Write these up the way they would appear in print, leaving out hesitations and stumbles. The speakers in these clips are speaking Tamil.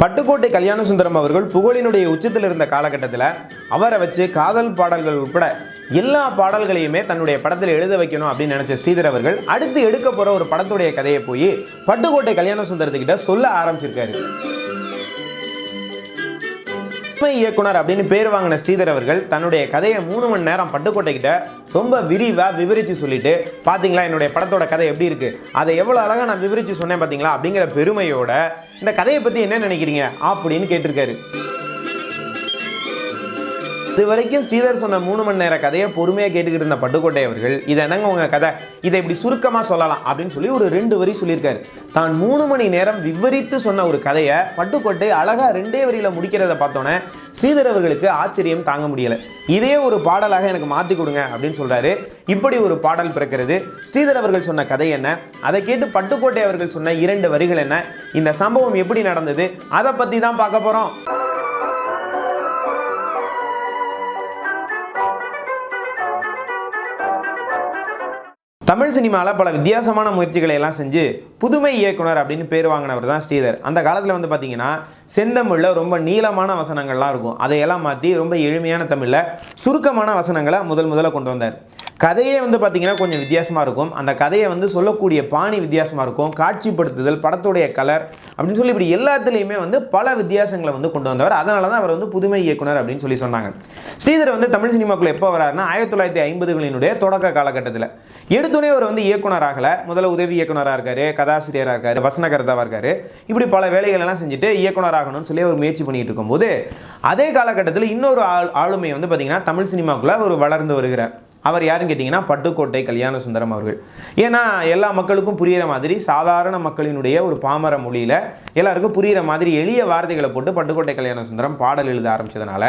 பட்டுக்கோட்டை கல்யாண சுந்தரம் அவர்கள் புகழினுடைய உச்சத்தில் இருந்த காலகட்டத்தில் அவரை வச்சு காதல் பாடல்கள் உட்பட எல்லா பாடல்களையுமே தன்னுடைய படத்தில் எழுத வைக்கணும் அப்படின்னு நினைச்ச ஸ்ரீதர் அவர்கள் அடுத்து எடுக்க போற ஒரு படத்துடைய கதையை போய் பட்டுக்கோட்டை கல்யாண சுந்தரத்துக்கிட்ட சொல்ல ஆரம்பிச்சிருக்காரு. இயக்குனர் அப்படின்னு பேர் வாங்கின ஸ்ரீதர் அவர்கள் தன்னுடைய கதையை 3 மணி நேரம் பட்டுக்கோட்டை கிட்ட ரொம்ப விரிவா விவரிச்சு சொல்லிட்டு, பாத்தீங்களா என்னுடைய படத்தோட கதை எப்படி இருக்கு, அதை எவ்வளவு அழகா நான் விவரிச்சு சொன்னேன் பாத்தீங்களா அப்படிங்கிற பெருமையோட இந்த கதையை பத்தி என்ன நினைக்கிறீங்க அப்படின்னு கேட்டிருக்காரு. இது வரைக்கும் ஸ்ரீதர் சொன்ன 3 மணி நேர கதையை பொறுமையாக கேட்டுக்கிட்டு இருந்த பட்டுக்கோட்டை அவர்கள் இதை என்னங்க உங்க கதை, இதை இப்படி சுருக்கமாக சொல்லலாம் அப்படின்னு சொல்லி ஒரு 2 வரி சொல்லியிருக்காரு. தான் 3 மணி நேரம் விவரித்து சொன்ன ஒரு கதையை பட்டுக்கோட்டை அழகா 2 வரியில முடிக்கிறத பார்த்தோன்னே ஸ்ரீதர் அவர்களுக்கு ஆச்சரியம் தாங்க முடியல. இதே ஒரு பாடலாக எனக்கு மாற்றி கொடுங்க அப்படின்னு சொல்றாரு. இப்படி ஒரு பாடல் பிறக்கிறது. ஸ்ரீதர் அவர்கள் சொன்ன கதை என்ன, அதை கேட்டு பட்டுக்கோட்டை அவர்கள் சொன்ன 2 வரிகள் என்ன, இந்த சம்பவம் எப்படி நடந்தது, அதை பற்றி தான் பார்க்க போறோம். தமிழ் சினிமாவில் பல வித்தியாசமான முயற்சிகளை எல்லாம் செஞ்சு புதுமை இயக்குனர் அப்படின்னு பேர் வாங்கினவர் தான் ஸ்ரீதர். அந்த காலத்தில் வந்து பார்த்தீங்கன்னா செந்தமிழில் ரொம்ப நீளமான வசனங்கள்லாம் இருக்கும், அதையெல்லாம் மாற்றி ரொம்ப எளிமையான தமிழில் சுருக்கமான வசனங்களை முதல்ல கொண்டு வந்தார். கதையே வந்து பார்த்தீங்கன்னா கொஞ்சம் வித்தியாசமாக இருக்கும். அந்த கதையை வந்து சொல்லக்கூடிய பாணி வித்தியாசமாக இருக்கும். காட்சிப்படுத்துதல், படத்துடைய கலர் அப்படின்னு சொல்லி இப்படி எல்லாத்துலேயுமே வந்து பல வித்தியாசங்களை வந்து கொண்டு வந்தவர். அதனால தான் அவர் வந்து புதுமை இயக்குனர் அப்படின்னு சொல்லி சொன்னாங்க. ஸ்ரீதர் வந்து தமிழ் சினிமாக்குள்ள எப்போ வராருன்னா 1950களினுடைய தொடக்க காலகட்டத்தில். எடுத்துனே அவர் வந்து இயக்குனர் ஆகலை. முதல்ல உதவி இயக்குனராக இருக்காரு, கதாசிரியராக இருக்காரு, வசனகர்த்தாவாக இருக்காரு. இப்படி பல வேலைகள் எல்லாம் செஞ்சுட்டு இயக்குனர் ஆகணும்னு சொல்லி அவர் முயற்சி பண்ணிட்டு இருக்கும்போது அதே காலகட்டத்தில் இன்னொரு ஆளுமை வந்து பார்த்தீங்கன்னா தமிழ் சினிமாக்குள்ள அவர் வளர்ந்து வருகிறார். அவர் யாருன்னு கேட்டிங்கன்னா பட்டுக்கோட்டை கல்யாண சுந்தரம் அவர்கள். ஏன்னா எல்லா மக்களுக்கும் புரிகிற மாதிரி சாதாரண மக்களினுடைய ஒரு பாமர மொழியில் எல்லாருக்கும் புரிகிற மாதிரி எளிய வார்த்தைகளை போட்டு பட்டுக்கோட்டை கல்யாண சுந்தரம் பாடல் எழுத ஆரம்பித்ததுனால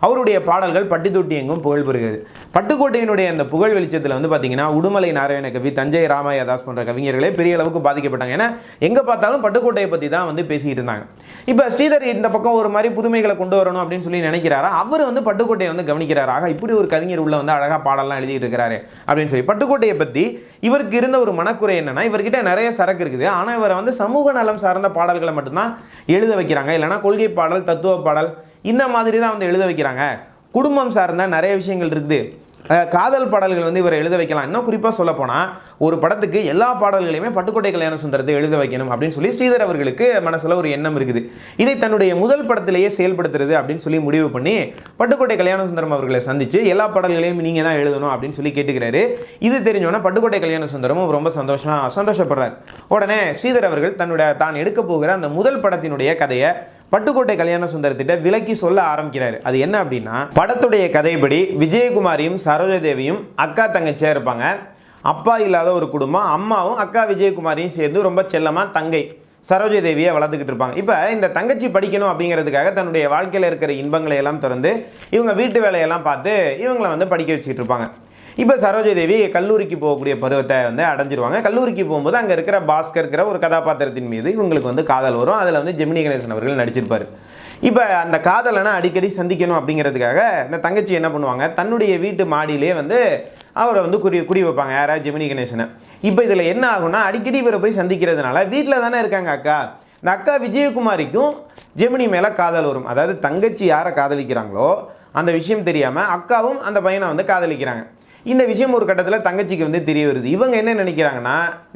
அவருடைய பாடல்கள் பட்டி தொட்டி எங்கும் புகழ் பெறுகிறது. பட்டுக்கோட்டையினுடைய அந்த புகழ் வெளிச்சத்தில் வந்து பார்த்தீங்கன்னா உடுமலை நாராயண கவி, தஞ்சை ராமையாதாஸ் போன்ற கவிஞர்களே பெரிய அளவுக்கு பாதிக்கப்பட்டாங்க. ஏன்னா எங்கே பார்த்தாலும் பட்டுக்கோட்டையை பற்றி தான் வந்து பேசிக்கிட்டு இருந்தாங்க. இப்போ ஸ்ரீதர் இந்த பக்கம் ஒரு மாதிரி புதுமைகளை கொண்டு வரணும் அப்படின்னு சொல்லி நினைக்கிறாரா, அவர் வந்து பட்டுக்கோட்டையை வந்து கவனிக்கிறாரா, இப்படி ஒரு கவிஞர் உள்ள வந்து அழகாக பாடலாம் இருக்கிறாரு அப்படின்னு சொல்லி. பட்டுக்கோட்டையை பத்தி இவருக்கு இருந்த ஒரு மனக்குறை என்னன்னா, இவர்கிட்ட நிறைய சரக்கு இருக்குது, ஆனா இவரை வந்து சமூக நலம் சார்ந்த பாடல்களை மட்டும்தான் எழுத வைக்கிறாங்க, இல்லைன்னா கொள்கை பாடல், தத்துவ பாடல் இந்த மாதிரி தான் வந்து எழுத வைக்கிறாங்க. குடும்பம் சார்ந்த நிறைய விஷயங்கள் இருக்குது, காதல் பாடல்கள் வந்து இவரை எழுத வைக்கலாம். இன்னும் குறிப்பாக சொல்ல போனால் ஒரு படத்துக்கு எல்லா பாடல்களையுமே பட்டுக்கோட்டை கல்யாண சுந்தரத்தை எழுத வைக்கணும் அப்படின்னு சொல்லி ஸ்ரீதர் அவர்களுக்கு மனசில் ஒரு எண்ணம் இருக்குது. இதை தன்னுடைய முதல் படத்திலேயே செயல்படுத்துறது அப்படின்னு சொல்லி முடிவு பண்ணி பட்டுக்கோட்டை கல்யாண சுந்தரம் அவர்களை சந்திச்சு எல்லா பாடல்களையும் நீங்கள் தான் எழுதணும் அப்படின்னு சொல்லி கேட்டுக்கிறாரு. இது தெரிஞ்சோன்னா பட்டுக்கோட்டை கல்யாண சுந்தரமும் ரொம்ப சந்தோஷப்படுறார். உடனே ஸ்ரீதர் அவர்கள் தான் எடுக்க போகிற அந்த முதல் படத்தினுடைய கதையை பட்டுக்கோட்டை கல்யாண சுந்தரத்திட்ட விலக்கி சொல்ல ஆரம்பிக்கிறாரு. அது என்ன அப்படின்னா, படத்துடைய கதைப்படி விஜயகுமாரியும் சரோஜாதேவியும் அக்கா தங்கச்சியாக இருப்பாங்க. அப்பா இல்லாத ஒரு குடும்பம். அம்மாவும் அக்கா விஜயகுமாரியும் சேர்ந்து ரொம்ப செல்லமாக தங்கை சரோஜாதேவியை வளர்த்துக்கிட்டு இருப்பாங்க. இப்போ இந்த தங்கச்சி படிக்கணும் அப்படிங்கிறதுக்காக தன்னுடைய வாழ்க்கையில் இருக்கிற இன்பங்களை எல்லாம் திறந்து இவங்க வீட்டு வேலையெல்லாம் பார்த்து இவங்களை வந்து படிக்க வச்சுக்கிட்டு இருப்பாங்க. இப்போ சரோஜாதேவி கல்லூரிக்கு போகக்கூடிய பருவத்தை வந்து அடைஞ்சிருவாங்க. கல்லூரிக்கு போகும்போது அங்கே இருக்கிற பாஸ்கர் இருக்கிற ஒரு கதாபாத்திரத்தின் மீது இவங்களுக்கு வந்து காதல் வரும். அதில் வந்து ஜெமினி கணேசன் அவர்கள் நடிச்சிருப்பார். இப்போ அந்த காதலனை அடிக்கடி சந்திக்கணும் அப்படிங்கிறதுக்காக இந்த தங்கச்சி என்ன பண்ணுவாங்க, தன்னுடைய வீட்டு மாடியிலே வந்து அவரை வந்து குடி வைப்பாங்க, யாராவது ஜெமினி கணேசனை. இப்போ இதில் என்ன ஆகும்னா, அடிக்கடி இவரை போய் சந்திக்கிறதுனால வீட்டில் தானே இருக்காங்க அக்கா, இந்த அக்கா விஜயகுமாரிக்கும் ஜெமினி மேலே காதல் வரும். அதாவது தங்கச்சி யாரை காதலிக்கிறாங்களோ அந்த விஷயம் தெரியாமல் அக்காவும் அந்த பையனை வந்து காதலிக்கிறாங்க. இந்த விஷயம் ஒரு கட்டத்தில் தங்கச்சிக்கு வந்து தெரிய வருது. இவங்க என்ன நினைக்கிறாங்கன்னா,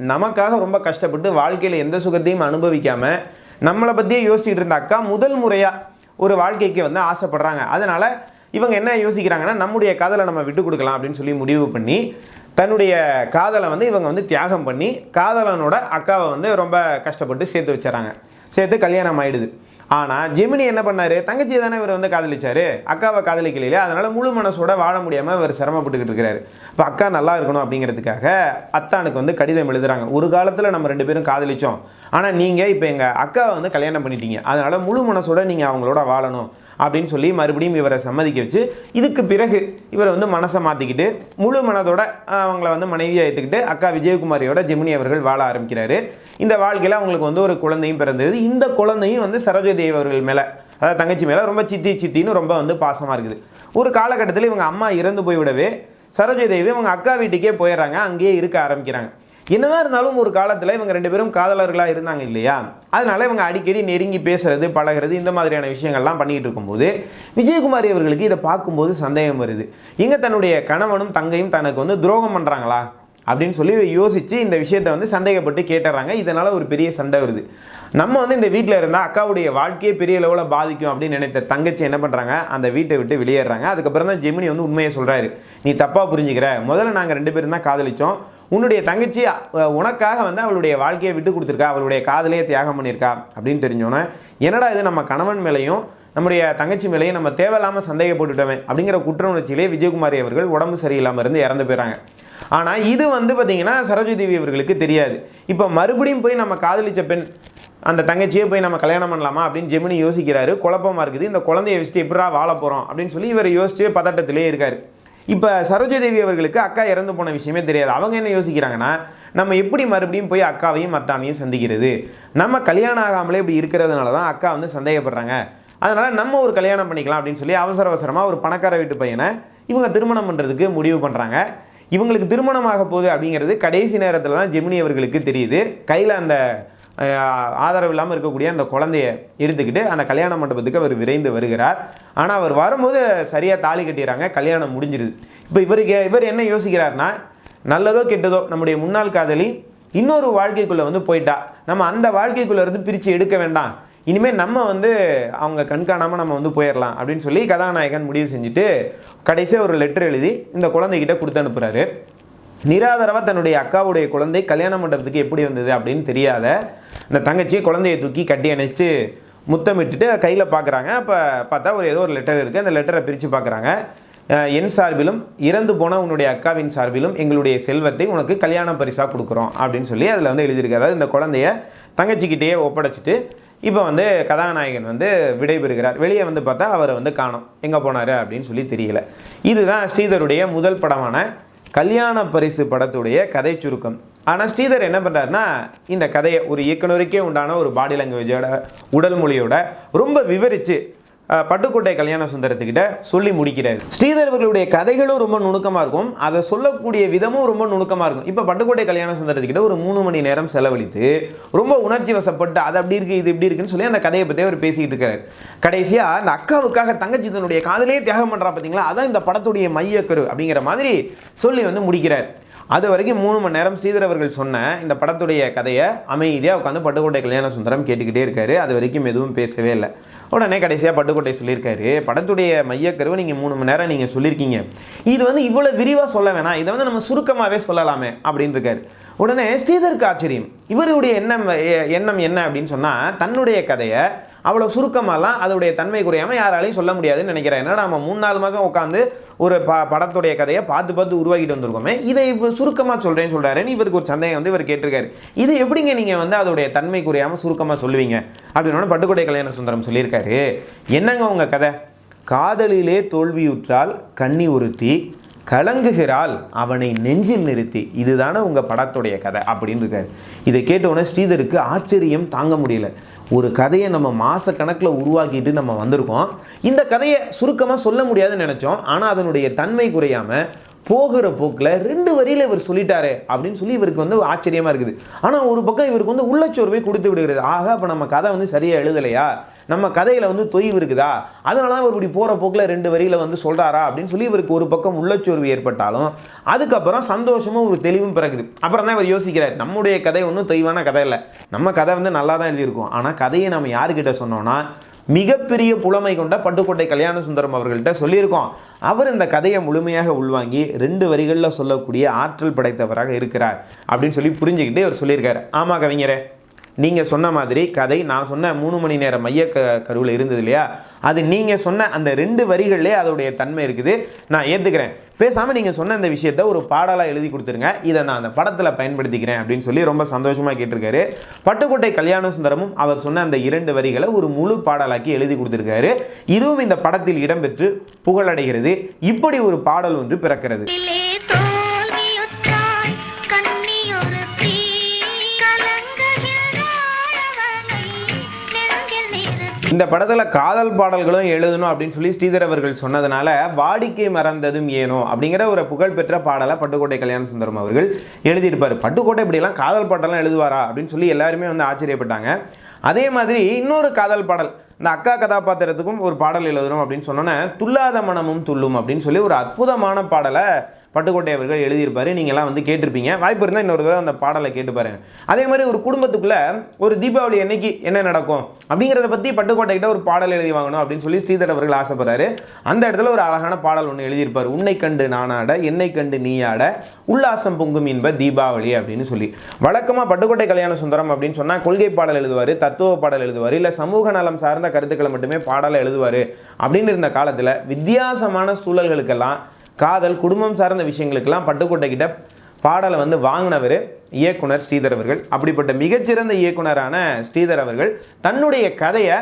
நமக்காக ரொம்ப கஷ்டப்பட்டு வாழ்க்கையில் எந்த சுகத்தையும் அனுபவிக்காமல் நம்மளை பற்றியே யோசிச்சுட்டு இருந்த அக்கா முதல் முறையாக ஒரு வாழ்க்கைக்கு வந்து ஆசைப்படுறாங்க. அதனால் இவங்க என்ன யோசிக்கிறாங்கன்னா, நம்முடைய காதலை நம்ம விட்டு கொடுக்கலாம் அப்படின்னு சொல்லி முடிவு பண்ணி தன்னுடைய காதலை வந்து இவங்க வந்து தியாகம் பண்ணி காதலனோட அக்காவை வந்து ரொம்ப கஷ்டப்பட்டு சேர்த்து வச்சுறாங்க. சேர்த்து கல்யாணம் ஆயிடுது. ஆனால் ஜெமினி என்ன பண்ணார், தங்கச்சியை தானே இவர் வந்து காதலிச்சார், அக்காவை காதலிக்கலையே. அதனால் முழு மனசோட வாழ முடியாமல் இவர் சிரமப்பட்டுக்கிட்டு இருக்கிறாரு. இப்போ அக்கா நல்லா இருக்கணும் அப்படிங்கிறதுக்காக அத்தானுக்கு வந்து கடிதம் எழுதுறாங்க. ஒரு காலத்தில் நம்ம 2 பேரும் காதலிச்சோம், ஆனால் நீங்கள் இப்போ எங்கள் அக்காவை வந்து கல்யாணம் பண்ணிட்டீங்க, அதனால் முழு மனசோட நீங்கள் அவங்களோட வாழணும் அப்படின்னு சொல்லி மறுபடியும் இவரை சம்மதிக்க வச்சு, இதுக்கு பிறகு இவரை வந்து மனசை மாற்றிக்கிட்டு முழு மனதோட அவங்கள வந்து மனைவியாக ஏற்றுக்கிட்டு அக்கா விஜயகுமாரியோட ஜெமினி அவர்கள் வாழ ஆரம்பிக்கிறாரு. இந்த வாழ்க்கையில் அவங்களுக்கு வந்து ஒரு குழந்தையும் பிறந்தது. இந்த குழந்தையும் வந்து சரோஜாதேவி அவர்கள் மேலே, அதாவது தங்கச்சி மேலே ரொம்ப சித்தின்னு ரொம்ப வந்து பாசமாக இருக்குது. ஒரு காலகட்டத்தில் இவங்க அம்மா இறந்து போய்விடவே சரோஜாதேவி அவங்க அக்கா வீட்டுக்கே போயிடுறாங்க, அங்கேயே இருக்க ஆரம்பிக்கிறாங்க. என்னதான் இருந்தாலும் ஒரு காலத்தில் இவங்க 2 பேரும் காதலர்களாக இருந்தாங்க இல்லையா, அதனால இவங்க அடிக்கடி நெருங்கி பேசுறது பழகிறது இந்த மாதிரியான விஷயங்கள்லாம் பண்ணிக்கிட்டு இருக்கும்போது விஜயகுமாரி அவர்களுக்கு இதை பார்க்கும்போது சந்தேகம் வருது. எங்கே தன்னுடைய கணவனும் தங்கையும் தனக்கு வந்து துரோகம் பண்ணுறாங்களா அப்படின்னு சொல்லி யோசித்து இந்த விஷயத்தை வந்து சந்தேகப்பட்டு கேட்டுறாங்க. இதனால் ஒரு பெரிய சண்டை வருது. நம்ம வந்து இந்த வீட்டில் இருந்தால் அக்காவுடைய வாழ்க்கையே பெரிய லெவலில் பாதிக்கும் அப்படின்னு நினைத்த தங்கச்சி என்ன பண்ணுறாங்க, அந்த வீட்டை விட்டு வெளியேறாங்க. அதுக்கப்புறம் தான் ஜெமினி வந்து உண்மையை சொல்கிறாரு, நீ தப்பாக புரிஞ்சுக்கிற, முதல்ல நாங்கள் 2 பேரும் தான் காதலித்தோம், உன்னுடைய தங்கச்சி உனக்காக வந்து அவளுடைய வாழ்க்கையை விட்டு கொடுத்துருக்கா, அவளுடைய காதலையே தியாகம் பண்ணியிருக்கா அப்படின்னு தெரிஞ்சோன்னே, என்னடா இது நம்ம கணவன் மேலேயும் நம்முடைய தங்கச்சி மேலேயும் நம்ம தேவையில்லாமல் சந்தேகப்பட்டுட்டோமே அப்படிங்கிற குற்ற உணர்ச்சியிலே விஜயகுமாரி அவர்கள் உடம்பு சரியில்லாமல் இருந்து இறந்து போயிறாங்க. ஆனால் இது வந்து பார்த்திங்கன்னா சரோஜா தேவி அவர்களுக்கு தெரியாது. இப்போ மறுபடியும் போய் நம்ம காதலிச்ச பெண் அந்த தங்கச்சியை போய் நம்ம கல்யாணம் பண்ணலாமா அப்படின்னு ஜெமினி யோசிக்கிறாரு. குழப்பமாக இருக்குது, இந்த குழந்தைய வச்சுட்டு எப்படா வாழ போகிறோம் அப்படின்னு சொல்லி இவர் யோசிச்சு பதட்டத்திலே இருக்கார். இப்போ சரோஜா தேவி அவர்களுக்கு அக்கா இறந்து போன விஷயமே தெரியாது. அவங்க என்ன யோசிக்கிறாங்கன்னா, நம்ம எப்படி மறுபடியும் போய் அக்காவையும் அத்தானையும் சந்திக்கிறது, நம்ம கல்யாணம் ஆகாமலே இப்படி இருக்கிறதுனால தான் அக்கா வந்து சந்தேகப்படுறாங்க, அதனால் நம்ம ஒரு கல்யாணம் பண்ணிக்கலாம் அப்படின்னு சொல்லி அவசரமாக ஒரு பணக்கார வீட்டு பையனை இவங்க திருமணம் பண்ணுறதுக்கு முடிவு பண்ணுறாங்க. இவங்களுக்கு திருமணமாக போகுது அப்படிங்கிறது கடைசி நேரத்தில் தான் ஜெமினி அவர்களுக்கு தெரியுது. கையில் அந்த ஆதரவு இல்லாமல் இருக்கக்கூடிய அந்த குழந்தைய எடுத்துக்கிட்டு அந்த கல்யாண மண்டபத்துக்கு அவர் விரைந்து வருகிறார். ஆனால் அவர் வரும்போது சரியாக தாலி கட்டிடுறாங்க, கல்யாணம் முடிஞ்சிருது. இப்போ இவர் என்ன யோசிக்கிறார்னா, நல்லதோ கெட்டதோ நம்முடைய முன்னாள் காதலி இன்னொரு வாழ்க்கைக்குள்ளே வந்து போயிட்டா, நம்ம அந்த வாழ்க்கைக்குள்ளே இருந்து பிரித்து எடுக்க வேண்டாம், இனிமேல் நம்ம வந்து அவங்க கண்காணாமல் நம்ம வந்து போயிடலாம் அப்படின்னு சொல்லி கதாநாயகன் முடிவு செஞ்சுட்டு கடைசியாக ஒரு லெட்டர் எழுதி இந்த குழந்தைகிட்ட கொடுத்து அனுப்புகிறாரு. நிராதரவாக தன்னுடைய அக்காவுடைய குழந்தை கல்யாண மண்டபத்துக்கு எப்படி வந்தது அப்படின்னு தெரியாத இந்த தங்கச்சியை குழந்தையை தூக்கி கட்டி அணைச்சி முத்தமிட்டுட்டு கையில் பார்க்குறாங்க. அப்போ பார்த்தா ஏதோ ஒரு லெட்டர் இருக்குது. அந்த லெட்டரை பிரித்து பார்க்குறாங்க. என் சார்பிலும் இறந்து போன உன்னுடைய அக்காவின் சார்பிலும் எங்களுடைய செல்வத்தை உனக்கு கல்யாண பரிசாக கொடுக்குறோம் அப்படின்னு சொல்லி அதில் வந்து எழுதியிருக்காரு. அதாவது இந்த குழந்தைய தங்கச்சிக்கிட்டேயே ஒப்படைச்சிட்டு இப்போ வந்து கதாநாயகன் வந்து விடைபெறுகிறார். வெளியே வந்து பார்த்தா அவரை வந்து காணோம், எங்கே போனார் அப்படின்னு சொல்லி தெரியல. இதுதான் ஸ்ரீதருடைய முதல் படமான கல்யாண பரிசு படத்துடைய கதை சுருக்கம். ஆனால் ஸ்ரீதர் என்ன பண்ணுறாருன்னா, இந்த கதையை ஒரு இயக்குனருக்கே உண்டான ஒரு பாடி லாங்குவேஜோட உடல் மொழியோட ரொம்ப விவரித்து பட்டுக்கோட்டை கல்யாண சுந்தரத்துக்கிட்ட சொல்லி முடிக்கிறார். ஸ்ரீதர் அவர்களுடைய கதைகளும் ரொம்ப நுணுக்கமாக இருக்கும், அதை சொல்லக்கூடிய விதமும் ரொம்ப நுணுக்கமாக இருக்கும். இப்போ பட்டுக்கோட்டை கல்யாண சுந்தரத்துக்கிட்ட ஒரு 3 மணி நேரம் செலவழித்து ரொம்ப உணர்ச்சி வசப்பட்டு அது அப்படி இருக்குது இது இப்படி இருக்குன்னு சொல்லி அந்த கதையை பற்றி அவர் பேசிக்கிட்டு இருக்காரு. கடைசியாக அந்த அக்காவுக்காக தங்கச்சி தன்னுடைய காதலையே தியாகம் பண்ணுறா பார்த்தீங்களா, அதான் இந்த படத்துடைய மையக்கரு அப்படிங்கிற மாதிரி சொல்லி வந்து முடிக்கிறார். அது வரைக்கும் 3 மணி நேரம் ஸ்ரீதர் அவர்கள் சொன்ன இந்த படத்துடைய கதையை அமைதியாக உட்காந்து பட்டுக்கோட்டை கல்யாண சுந்தரம் கேட்டுக்கிட்டே இருக்காரு. அது வரைக்கும் எதுவும் பேசவே இல்லை. உடனே கடைசியாக பட்டுக்கோட்டை சொல்லியிருக்காரு, படத்துடைய மையக்கருவை நீங்கள் 3 மணி நேரம் நீங்கள் சொல்லியிருக்கீங்க, இது வந்து இவ்வளோ விரிவாக சொல்ல வேணாம், இதை வந்து நம்ம சுருக்கமாகவே சொல்லலாமே அப்படின்னு இருக்காரு. உடனே ஸ்ரீதருக்கு ஆச்சரியம். இவருடைய எண்ணம் என்ன அப்படின்னு சொன்னால், தன்னுடைய கதையை அவ்வளோ சுருக்கமாகலாம் அதோடைய தன்மை குறையாமல் யாராலையும் சொல்ல முடியாதுன்னு நினைக்கிறேன். ஏன்னா நம்ம 3-4 மாதம் உட்காந்து ஒரு படத்துடைய கதையை பார்த்து உருவாக்கிட்டு வந்திருக்கோமே, இதை இப்போ சுருக்கமாக சொல்கிறேன்னு சொல்கிறாருன்னு இவருக்கு ஒரு சந்தேகம் வந்து இவர் கேட்டிருக்காரு. இதை எப்படிங்க நீங்கள் வந்து அதோடைய தன்மை குறையாமல் சுருக்கமாக சொல்லுவீங்க அப்படின்னு பட்டுக்கோட்டை கல்யாண சுந்தரம் சொல்லியிருக்காரு. என்னங்க உங்கள் கதை, காதலிலே தோல்வியுற்றால் கன்னி ஒருத்தி கலங்குகிறாள் அவனை நெஞ்சில் நிறுத்தி, இதுதானே உங்கள் படத்துடைய கதை அப்படின்னு இருக்காரு. இதை கேட்டவுடனே ஸ்ரீதருக்கு ஆச்சரியம் தாங்க முடியல. ஒரு கதையை நம்ம மாதக்கணக்கில் உருவாக்கிட்டு நம்ம வந்திருக்கோம், இந்த கதையை சுருக்கமாக சொல்ல முடியாதுன்னு நினச்சோம், ஆனால் அதனுடைய தன்மை குறையாமல் போகிற போக்கில் 2 வரியில் இவர் சொல்லிட்டாரு அப்படின்னு சொல்லி இவருக்கு வந்து ஆச்சரியமாக இருக்குது. ஆனால் ஒரு பக்கம் இவருக்கு வந்து உள்ளச்சோர்வை கொடுத்து விடுகிறது. ஆக அப்போ நம்ம கதை வந்து சரியாக எழுதலையா, நம்ம கதையில் வந்து தொய்வு இருக்குதா, அதனால தான் இவர் இப்படி போகிற போக்கில் 2 வரியில் வந்து சொல்கிறாரா அப்படின்னு சொல்லி இவருக்கு ஒரு பக்கம் உள்ளச்சோர்வு ஏற்பட்டாலும் அதுக்கப்புறம் சந்தோஷமும் ஒரு தெளிவும் பிறகுது. அப்புறம் தான் இவர் யோசிக்கிறார், நம்முடைய கதை ஒன்றும் தொய்வான கதை இல்லை, நம்ம கதை வந்து நல்லா தான் எழுதியிருக்கோம், ஆனால் கதையை நம்ம யாருக்கிட்ட சொன்னோன்னா மிகப்பெரிய புலமை கொண்ட பட்டுக்கோட்டை கல்யாண சுந்தரம் அவர்கள்ட்ட சொல்லியிருக்கோம். அவர் இந்த கதையை முழுமையாக உள்வாங்கி 2 வரிகளில் சொல்லக்கூடிய ஆற்றல் படைத்தவராக இருக்கிறார் அப்படின்னு சொல்லி புரிஞ்சுக்கிட்டு அவர் சொல்லியிருக்காரு. ஆமாம் கவிஞரே, நீங்கள் சொன்ன மாதிரி கதை நான் சொன்ன 3 மணி நேரம் மைய கருவில் இருந்தது இல்லையா, அது நீங்கள் சொன்ன அந்த 2 வரிகள்லேயே அதோடைய தன்மை இருக்குது, நான் ஏற்றுக்கிறேன். பேசாமல் நீங்கள் சொன்ன இந்த விஷயத்தை ஒரு பாடலாக எழுதி கொடுத்துருங்க, இதை நான் அந்த படத்தில் பயன்படுத்திக்கிறேன் அப்படின்னு சொல்லி ரொம்ப சந்தோஷமாக கேட்டிருக்காரு. பட்டுக்கோட்டை கல்யாண சுந்தரமும் அவர் சொன்ன அந்த 2 வரிகளை ஒரு முழு பாடலாக்கி எழுதி கொடுத்துருக்காரு. இதுவும் இந்த படத்தில் இடம்பெற்று புகழடைகிறது. இப்படி ஒரு பாடல் ஒன்று பிறக்கிறது. இந்த படத்தில் காதல் பாடல்களும் எழுதணும் அப்படின்னு சொல்லி ஸ்ரீதர் அவர்கள் சொன்னதுனால வாடிக்கை மறந்ததும் ஏனோ அப்படிங்கிற ஒரு புகழ்பெற்ற பாடலை பட்டுக்கோட்டை கல்யாண சுந்தரம் அவர்கள் எழுதியிருப்பார். பட்டுக்கோட்டை இப்படியெல்லாம் காதல் பாட்டெல்லாம் எழுதுவாரா அப்படின்னு சொல்லி எல்லாருமே வந்து ஆச்சரியப்பட்டாங்க. அதே மாதிரி இன்னொரு காதல் பாடல், இந்த அக்கா கதாபாத்திரத்துக்கும் ஒரு பாடல் எழுதணும் அப்படின்னு சொன்னோன்னே துல்லாத மனமும் துள்ளும் அப்படின்னு சொல்லி ஒரு அற்புதமான பாடலை பட்டுக்கோட்டை அவர்கள் எழுதியிருப்பார். நீங்கள்லாம் வந்து கேட்டிருப்பீங்க. வாய்ப்பு இருந்தால் இன்னொரு தடவை அந்த பாடலை கேட்டு பாருங்க. அதே மாதிரி ஒரு குடும்பத்துக்குள்ளே ஒரு தீபாவளி அன்னைக்கு என்ன நடக்கும் அப்படிங்கிறத பற்றி பட்டுக்கோட்டை கிட்ட ஒரு பாடல் எழுதி வாங்கணும் அப்படின்னு சொல்லி ஸ்ரீதர் அவர்கள் ஆசைப்படுறாரு. அந்த இடத்துல ஒரு அழகான பாடல் ஒன்று எழுதியிருப்பார். உன்னை கண்டு நானாட, என்னை கண்டு நீயாட, உல்லாசம் பொங்கும் இன்ப தீபாவளி அப்படின்னு சொல்லி. வழக்கமாக பட்டுக்கோட்டை கல்யாண சுந்தரம் அப்படின்னு சொன்னால் கொள்கை பாடல் எழுதுவார், தத்துவ பாடல் எழுதுவார், இல்லை சமூக நலம் சார்ந்த கருத்துக்களை மட்டுமே பாடலை எழுதுவார். அப்படின்னு இருந்த காலத்தில் வித்தியாசமான சூழல்களுக்கெல்லாம், காதல் குடும்பம் சார்ந்த விஷயங்களுக்கெல்லாம் பட்டுக்கோட்டை கிட்ட பாடலை வந்து வாங்கினவர் இயக்குனர் ஸ்ரீதர் அவர்கள். அப்படிப்பட்ட மிகச்சிறந்த இயக்குனரான ஸ்ரீதர் அவர்கள் தன்னுடைய கதையை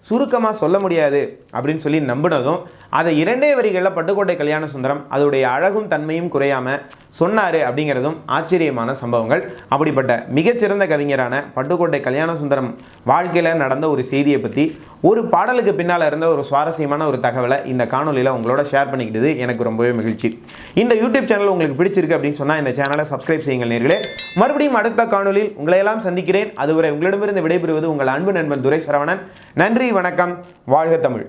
சுருக்கமாக சொல்ல முடியாது அப்படின்னு சொல்லி நம்பினதும் அதை 2 வரிகளில் பட்டுக்கோட்டை கல்யாண சுந்தரம் அதோடைய அழகும் தன்மையும் குறையாமல் சொன்னார் அப்படிங்கிறதும் ஆச்சரியமான சம்பவங்கள். அப்படிப்பட்ட மிகச்சிறந்த கவிஞரான பட்டுக்கோட்டை கல்யாண சுந்தரம் வாழ்க்கையில் நடந்த ஒரு செய்தியை பற்றி, ஒரு பாடலுக்கு பின்னால் இருந்த ஒரு சுவாரஸ்யமான ஒரு தகவலை இந்த காணொலியில் உங்களோட ஷேர் பண்ணிக்கிட்டது எனக்கு ரொம்பவே மகிழ்ச்சி. இந்த யூடியூப் சேனல் உங்களுக்கு பிடிச்சிருக்கு அப்படின்னு சொன்னால் இந்த சேனலை சப்ஸ்கிரைப் செய்யுங்கள் நேர்களே. மறுபடியும் அடுத்த காணொலியில் உங்களையெல்லாம் சந்திக்கிறேன். அதுவரை உங்களிடமிருந்து விடைபெறுவது உங்கள் அன்பு நண்பன் துரை சரவணன். நன்றி, வணக்கம், வாழ்க தமிழ்.